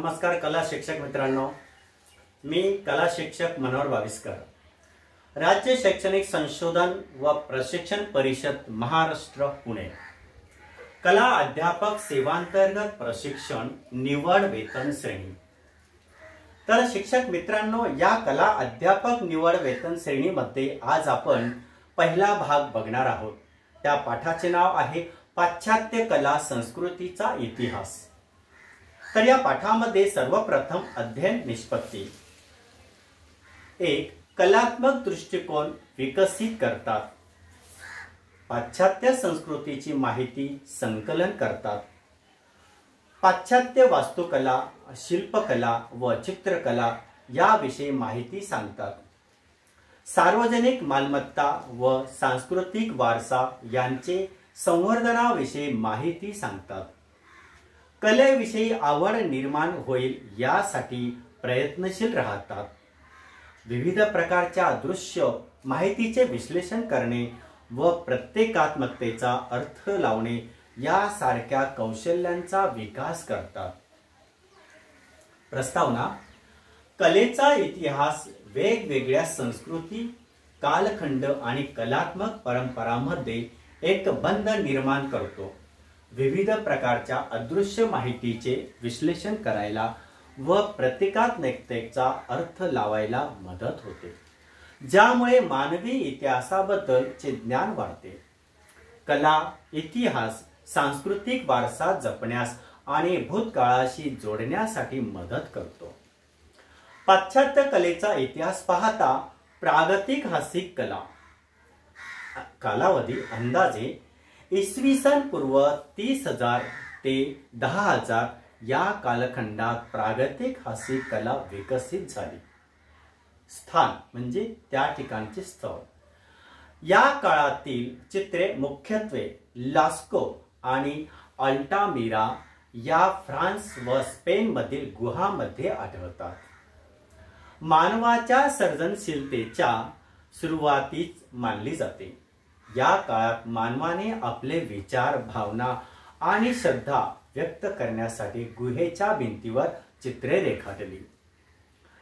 नमस्कार कला शिक्षक मित्रांनो, मी कला शिक्षक मनोहर बाविस्कर. राज्य शैक्षणिक संशोधन व प्रशिक्षण परिषद महाराष्ट्र पुणे कला अध्यापक सेवांतर्गत प्रशिक्षण निवड वेतन श्रेणी. तर शिक्षक मित्रांनो, या कला अध्यापक निवड वेतन श्रेणीमध्ये आज आपण पहिला भाग बघणार आहोत. त्या पाठाचे नाव आहे पाश्चात्य कला संस्कृतीचा इतिहास. तर या पाठामध्ये सर्वप्रथम अध्ययन निष्पत्ती. एक, कलात्मक दृष्टिकोन विकसित करतात. पाश्चात्य संस्कृतीची माहिती संकलन करतात. पाश्चात्य वास्तुकला, शिल्पकला व चित्रकला याविषयी माहिती सांगतात. सार्वजनिक मालमत्ता व सांस्कृतिक वारसा यांचे संवर्धनाविषयी माहिती सांगतात. कलेविषयी आवड निर्माण होईल यासाठी प्रयत्नशील राहतात. विविध प्रकारच्या दृश्य माहितीचे विश्लेषण करणे व प्रत्येकात्मकतेचा अर्थ लावणे यासारख्या कौशल्यांचा विकास करतात. प्रस्तावना. कलेचा इतिहास वेगवेगळ्या संस्कृती, कालखंड आणि कलात्मक परंपरांमध्ये एक बंध निर्माण करतो. विविध प्रकारच्या अदृश्य माहितीचे विश्लेषण करायला व प्रतीकात्मकतेचा अर्थ लावायला मदत होते, ज्यामुळे मानवी इतिहासाबद्दलचे ज्ञान वाढते. कला इतिहास सांस्कृतिक वारसा जपण्यास आणि भूतकाळाशी जोडण्यासाठी मदत करतो. पाश्चात्य कलेचा इतिहास पाहता प्रागैतिहासिक कला कालावधी अंदाजे इसवी सन पूर्व 30,000 ते 10,000 या कालखंडात प्रागैतिहासिक कला विकसित झाली. स्थान म्हणजे त्या ठिकाणचे स्थळ. या काळातील चित्रे मुख्यत्वे लास्को आणि अल्टामिरा या फ्रान्स व स्पेन मधील गुहांमध्ये आढळतात. मानवाच्या सर्जनशीलतेच्या सुरुवातीच मानली जाते. या काळात मानवाने आपले विचार, भावना आणि श्रद्धा व्यक्त करण्यासाठी गुहेच्या भिंतीवर चित्रे रेखाटली.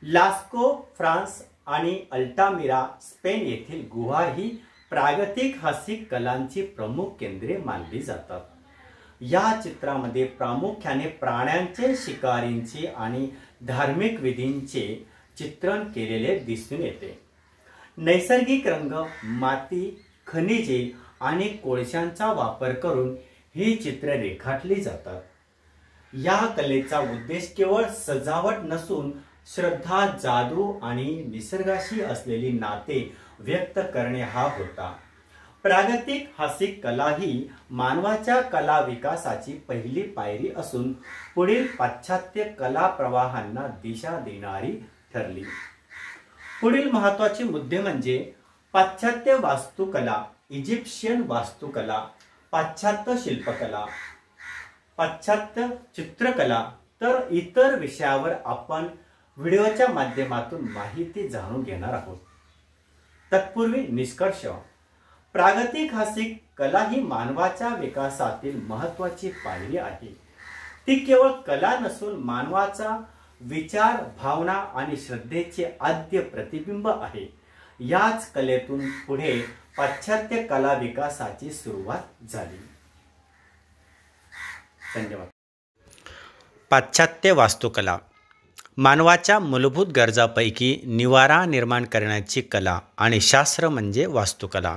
लास्को फ्रान्स आणि अल्टामिरा स्पेन येथील गुहा ही प्रागैतिहासिक कलांची प्रमुख केंद्रे मानली जातात. या चित्रामध्ये प्रामुख्याने प्राण्यांचे, शिकारींचे आणि धार्मिक विधींचे चित्रण केलेले दिसून येते. नैसर्गिक रंग, माती, खनिजे आणि कोळशांचा वापर करून ही चित्रे रेखाटली जातात. या कलेचा उद्देश केवळ सजावट नसून श्रद्धा, जादू आणि निसर्गाशी असलेली नाते व्यक्त करणे हा होता. प्रागैतिहासिक कला ही मानवाच्या कला विकासाची पहिली पायरी असून पुढील पाश्चात्य कला प्रवाहांना दिशा देणारी ठरली. पुढील महत्त्वाचे मुद्दे म्हणजे पाश्चात्य वास्तुकला, इजिप्शियन वास्तुकला, पाश्चात्य शिल्पकला, पाश्चात्य चित्रकला. तर इतर विषयावर आपण व्हिडिओच्या माध्यमातून माहिती जाणून घेणार आहोत. तत्पूर्वी निष्कर्ष. प्रागैतिहासिक कला ही मानवाच्या विकासातील महत्त्वाची पायरी आहे. ती केवळ कला नसून मानवाचा विचार, भावना आणि श्रद्धेचे आद्य प्रतिबिंब आहे. याच कलेतून पुढे पाश्चात्य कला विकासाची सुरुवात झाली. धन्यवाद. पाश्चात्य वास्तुकला मानवाच्या मूलभूत गरजांपैकी निवारा निर्माण करण्याची कला आणि शास्त्र म्हणजे वास्तुकला.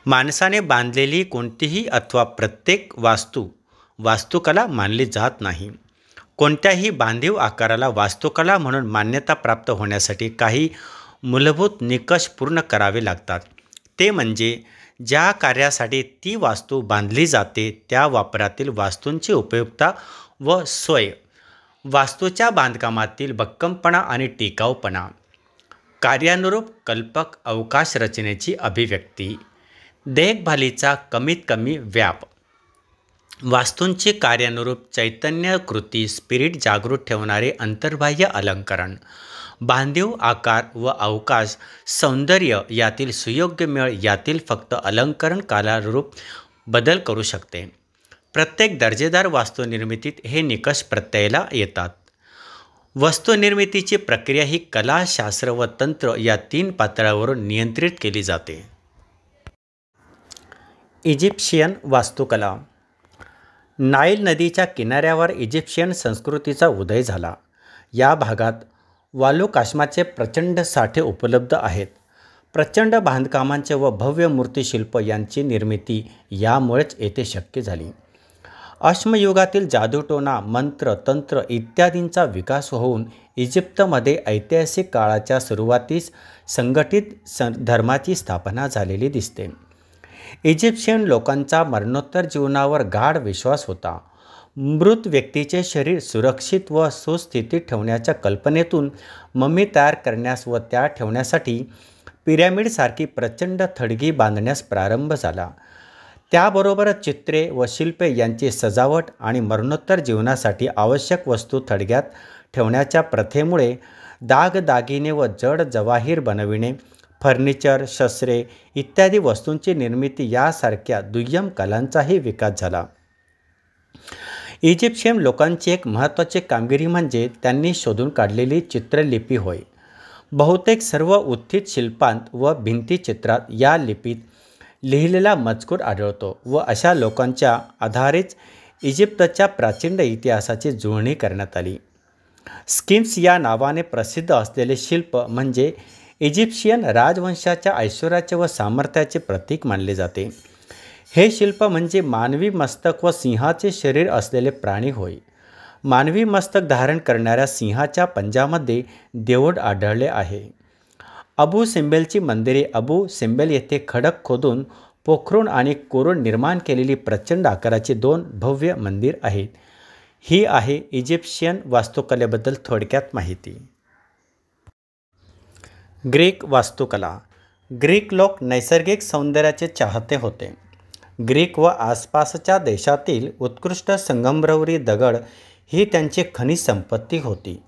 माणसाने बांधलेली कोणतीही अथवा प्रत्येक वास्तुकला मानली जात नाही. कोणत्याही बांधीव आकाराला वास्तुकला म्हणून मान्यता प्राप्त होण्यासाठी काही मूलभूत निकष पूर्ण करावे लागतात. ते म्हणजे ज्या कार्यासाठी ती वास्तू बांधली जाते त्या वापरातील वास्तूंची उपयुक्तता व सोय, वास्तूच्या बांधकामातील भक्कमपणा आणि टिकाऊपणा, कार्यानुरूप कल्पक अवकाश रचनेची अभिव्यक्ती, देखभालीचा कमीत कमी व्याप, वास्तूंची कार्यानुरूप चैतन्य कृती, स्पिरिट जागृत ठेवणारे अंतर्बाह्य अलंकरण, बांधीव आकार व अवकाश, सौंदर्य यातील सुयोग्य मेळ यातील फक्त अलंकरण कालानुरूप बदल करू शकते. प्रत्येक दर्जेदार वास्तुनिर्मितीत हे निकष प्रत्ययाला येतात. वस्तुनिर्मितीची प्रक्रिया ही कला, शास्त्र व तंत्र या 3 पातळ्यावरून नियंत्रित केली जाते. इजिप्शियन वास्तुकला. नाईल नदीच्या किनाऱ्यावर इजिप्शियन संस्कृतीचा उदय झाला. या भागात वालुकाष्माचे प्रचंड साठे उपलब्ध आहेत. प्रचंड बांधकामांचे व भव्य मूर्तिशिल्प यांची निर्मिती यामुळेच येथे शक्य झाली. अश्मयुगातील जादूटोणा, मंत्र, तंत्र इत्यादींचा विकास होऊन इजिप्तमध्ये ऐतिहासिक काळाच्या सुरुवातीस संघटित धर्माची स्थापना झालेली दिसते. इजिप्शियन लोकांचा मरणोत्तर जीवनावर गाढ विश्वास होता. मृत व्यक्तीचे शरीर सुरक्षित व सुस्थितीत ठेवण्याच्या कल्पनेतून मम्मी तयार करण्यास व त्या ठेवण्यासाठी पिरॅमिडसारखी प्रचंड थडगी बांधण्यास प्रारंभ झाला. त्याबरोबरच चित्रे व शिल्पे यांची सजावट आणि मरणोत्तर जीवनासाठी आवश्यक वस्तू थडग्यात ठेवण्याच्या प्रथेमुळे दागदागिने व जड जवाहीर बनविणे, फर्निचर, शस्त्रे इत्यादी वस्तूंची निर्मिती यासारख्या दुय्यम कलांचाही विकास झाला. इजिप्शियन लोकांची एक महत्त्वाची कामगिरी म्हणजे त्यांनी शोधून काढलेली चित्रलिपी होय. बहुतेक सर्व उत्थित शिल्पांत व भिंतीचित्रात या लिपीत लिहिलेला मजकूर आढळतो व अशा लोकांच्या आधारेच इजिप्तच्या प्राचीन इतिहासाची जुळणी करण्यात आली. स्किम्स या नावाने प्रसिद्ध असलेले शिल्प म्हणजे इजिप्शियन राजवंशाच्या ऐश्वर्याचे व सामर्थ्याचे प्रतीक मानले जाते. हे शिल्प म्हणजे मानवी मस्तक व सिंहाचे शरीर असलेले प्राणी होय. मानवी मस्तक धारण करणाऱ्या सिंहाच्या पंजामध्ये देऊळ आढळले आहे. अबू सिम्बेलची मंदिरे. अबू सिम्बेल येथे खडक खोदून पोखरून आणि कोरून निर्माण केलेली प्रचंड आकाराची 2 भव्य मंदिर आहेत. ही आहे इजिप्शियन वास्तुकलेबद्दल थोडक्यात माहिती. ग्रीक वास्तुकला. ग्रीक लोक नैसर्गिक सौंदर्याचे चाहते होते. ग्रीक व आसपासच्या देशातील उत्कृष्ट संगमरवरी दगड ही त्यांची खनिज संपत्ती होती.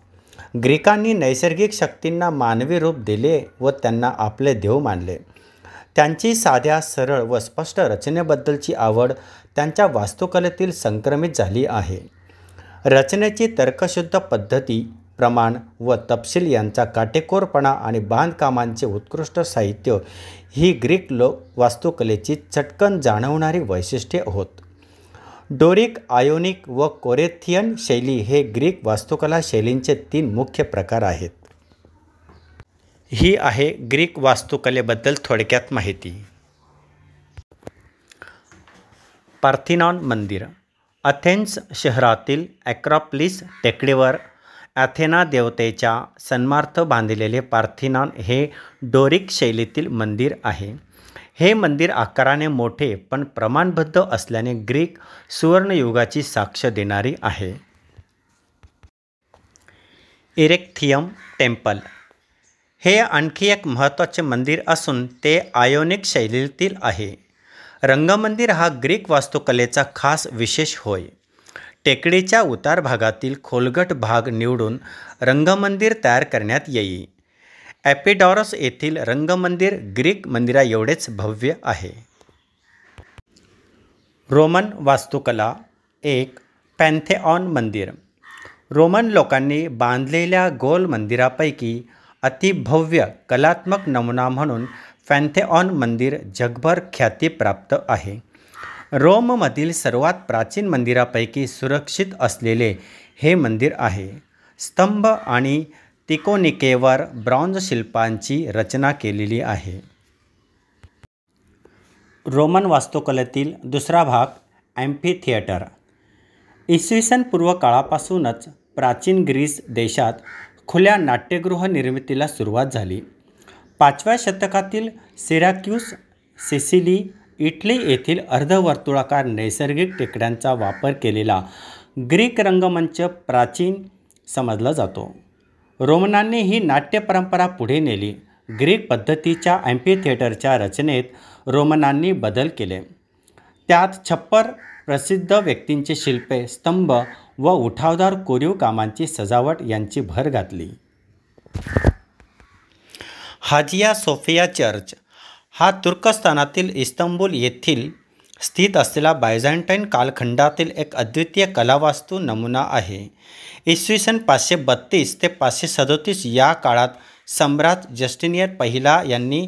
ग्रीकांनी नैसर्गिक शक्तींना मानवी रूप दिले व त्यांना आपले देव मानले. त्यांची साध्या, सरळ व स्पष्ट रचनेबद्दलची आवड त्यांच्या वास्तुकलेतील संक्रमित झाली आहे. रचनेची तर्कशुद्ध पद्धती, प्रमाण व तपशील यांचा काटेकोरपणा आणि बांधकामांचे उत्कृष्ट साहित्य ही ग्रीक वास्तुकलेची चटकन जाणवणारी वैशिष्ट्ये होत. डोरिक, आयोनिक व कोरिंथियन शैली हे ग्रीक वास्तुकला शैलींचे 3 मुख्य प्रकार आहेत. ही आहे ग्रीक वास्तुकलेबद्दल थोडक्यात माहिती. पार्थिनॉन मंदिर. अथेन्स शहरातील ॲक्रॉपोलिस टेकडीवर ॲथेना देवतेच्या सन्मानार्थ बांधलेले पार्थिनॉन हे डोरिक शैलीतील मंदिर आहे. हे मंदिर आकाराने मोठे पण प्रमाणबद्ध असल्याने ग्रीक सुवर्णयुगाची साक्ष देणारी आहे. इरेक्थियम टेम्पल. हे आणखी एक महत्त्वाचे मंदिर असून ते आयोनिक शैलीतील आहे. रंगमंदिर हा ग्रीक वास्तुकलेचा खास विशेष होय. टेकडीच्या उतार भागातील खोलगट भाग निवडून रंगमंदिर तयार करण्यात येई. एपिडॉरस येथील रंगमंदिर ग्रीक मंदिरा एवढेच भव्य आहे. रोमन वास्तुकला. 1. पॅन्थेऑन मंदिर. रोमन लोकांनी बांधलेल्या गोल मंदिरापैकी अतिभव्य कलात्मक नमुना म्हणून पॅन्थेऑन मंदिर जगभर ख्यातीप्राप्त आहे. रोममधील सर्वात प्राचीन मंदिरापैकी सुरक्षित असलेले हे मंदिर आहे. स्तंभ आणि तिकोनिकेवर ब्रॉन्झ शिल्पांची रचना केलेली आहे. रोमन वास्तुकलेतील दुसरा भाग ॲम्फीथिएटर. इसवी सन पूर्व काळापासूनच प्राचीन ग्रीस देशात खुल्या नाट्यगृह निर्मितीला सुरुवात झाली. 5व्या शतकातील सिरॅक्यूस, सिसिली, इटली येथील अर्धवर्तुळाकार नैसर्गिक टेकड्यांचा वापर केलेला ग्रीक रंगमंच प्राचीन समजला जातो. रोमनांनी ही नाट्य परंपरा पुढे नेली. ग्रीक पद्धतीच्या ॲम्फीथिएटरच्या रचनेत रोमनांनी बदल केले. त्यात छप्पर, प्रसिद्ध व्यक्तींची शिल्पे, स्तंभ व उठावदार कोरीव कामांची सजावट यांची भर घातली. हाजिया सोफिया चर्च हा तुर्कस्तानातील इस्तंबूल येथील स्थित असलेला बायझँटाईन कालखंडातील एक अद्वितीय कलावास्तू नमुना आहे. इसवी सन 532 ते 537 या काळात सम्राट जस्टिनियन पहिला यांनी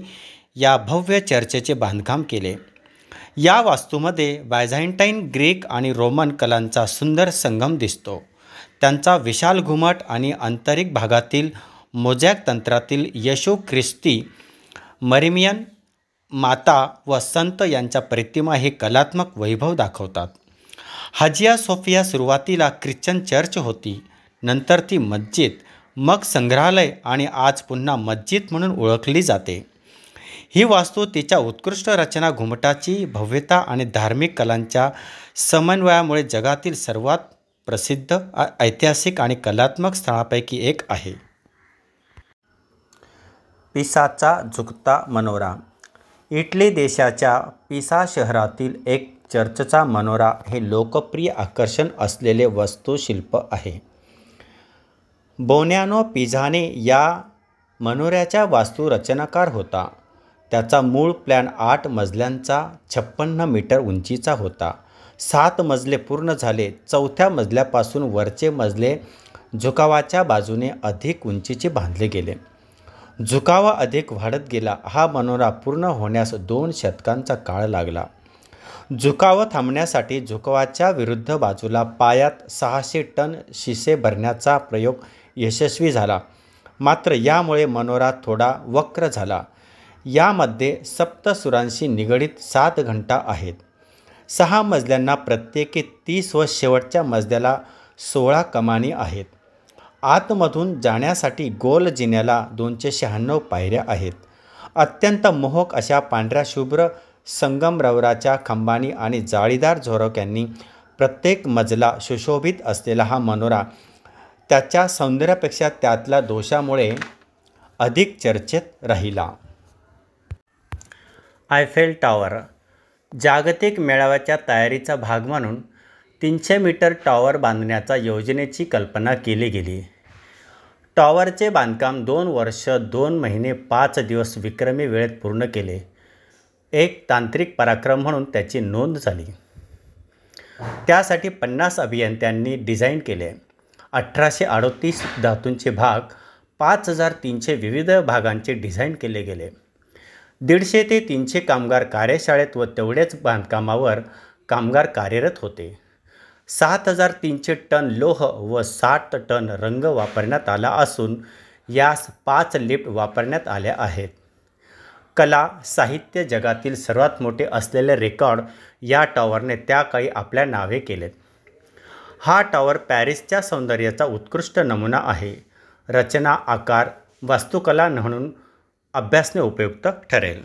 या भव्य चर्चेचे बांधकाम केले. या वास्तूमध्ये बायझँटाईन, ग्रीक आणि रोमन कलांचा सुंदर संगम दिसतो. त्यांचा विशाल घुमट आणि आंतरिक भागातील मोझॅक तंत्रातील येशू ख्रिस्ती, मरियम माता व संत यांच्या प्रतिमा हे कलात्मक वैभव दाखवतात. हाजिया सोफिया सुरुवातीला ख्रिश्चन चर्च होती, नंतर ती मस्जिद, मग संग्रहालय आणि आज पुन्हा मस्जिद म्हणून ओळखली जाते. ही वास्तू तिच्या उत्कृष्ट रचना, घुमटाची भव्यता आणि धार्मिक कलांच्या समन्वयामुळे जगातील सर्वात प्रसिद्ध ऐतिहासिक आणि कलात्मक स्थळांपैकी एक आहे. पिसाचा झुकता मनोरा. इटली देशाच्या पिसा शहरातील एक चर्चचा मनोरा हे लोकप्रिय आकर्षण असलेले वास्तुशिल्प आहे. बोनॅनो पिझाने या मनोऱ्याच्या वास्तुरचनाकार होता. त्याचा मूळ प्लॅन 8 मजल्यांचा 56 मीटर उंचीचा होता. 7 मजले पूर्ण झाले. 4थ्या मजल्यापासून वरचे मजले झुकावाच्या बाजूने अधिक उंचीचे बांधले गेले. झुकावा अधिक वाढत गेला. हा मनोरा पूर्ण होण्यास 2 शतकांचा काळ लागला. झुकाव थांबण्यासाठी झुकावाच्या विरुद्ध बाजूला पायात 600 टन शिसे भरण्याचा प्रयोग यशस्वी झाला. मात्र यामुळे मनोरा थोडा वक्र झाला. यामध्ये सप्तसुरांशी निगडीत 7 घंटा आहेत. 6 मजल्यांना प्रत्येकी 30 व शेवटच्या मजल्याला 16 कमानी आहेत. आतमधून जाण्यासाठी गोल जिन्याला 296 पायऱ्या आहेत. अत्यंत मोहक अशा पांढऱ्या शुभ्र संगमरवराच्या खांबांनी आणि जाळीदार झोरोक्यांनी प्रत्येक मजला सुशोभित असलेला हा मनोरा त्याच्या सौंदर्यापेक्षा त्यातल्या दोषामुळे अधिक चर्चेत राहिला. Eiffel tower. जागतिक मेळाव्याच्या तयारीचा भाग म्हणून 300 मीटर टॉवर बांधण्याच्या योजनेची कल्पना केली गेली. टॉवरचे बांधकाम 2 वर्ष 2 महिने 5 दिवस विक्रमी वेळेत पूर्ण केले. एक तांत्रिक पराक्रम म्हणून त्याची नोंद झाली. त्यासाठी 50 अभियंत्यांनी डिझाईन केले. 1838 धातूंचे भाग, 5300 विविध भागांचे डिझाईन केले गेले. 150 ते 300 कामगार कार्यशाळेत व तेवढेच बांधकामावर कामगार कार्यरत होते. 7300 टन लोह व 60 टन रंग वापरण्यात आला असून यास 5 लिफ्ट वापरण्यात आल्या आहेत. कला साहित्य जगातील सर्वात मोठे असलेले रेकॉर्ड या टॉवरने त्या काळी आपल्या नावे केलेत. हा टॉवर पॅरिसच्या सौंदर्याचा उत्कृष्ट नमुना आहे. रचना, आकार, वास्तुकला म्हणून अभ्यासने उपयुक्त ठरेल.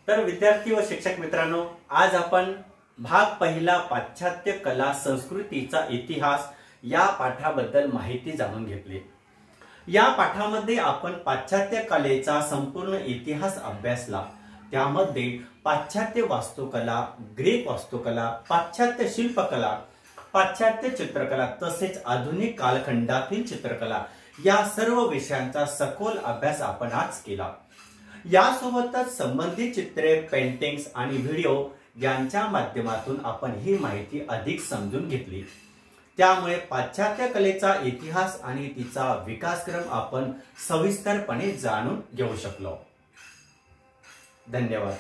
तर विद्यार्थी व शिक्षक मित्रांनो, आज आपण भाग पहिला पाश्चात्य कला संस्कृतीचा इतिहास या पाठाबद्दल माहिती जाणून घेतली। या पाठामध्ये आपण पाश्चात्य कलेचा संपूर्ण इतिहास अभ्यासला। त्यामध्ये पाश्चात्य वास्तुकला, ग्रीक वास्तुकला, पाश्चात्य शिल्पकला, पाश्चात्य चित्रकला तसेच आधुनिक कालखंडातील चित्रकला या सर्व विषयांचा सखोल अभ्यास आपण आज केला। यासोबतच संबंधित चित्रे, पेंटिंग्स आणि व्हिडिओ यांच्या माध्यमातून आपण ही माहिती अधिक समजून घेतली। त्यामुळे पाश्चात्य कलेचा इतिहास आणि तिचा विकासक्रम आपण सविस्तरपणे जाणून घेऊ शकलो। धन्यवाद।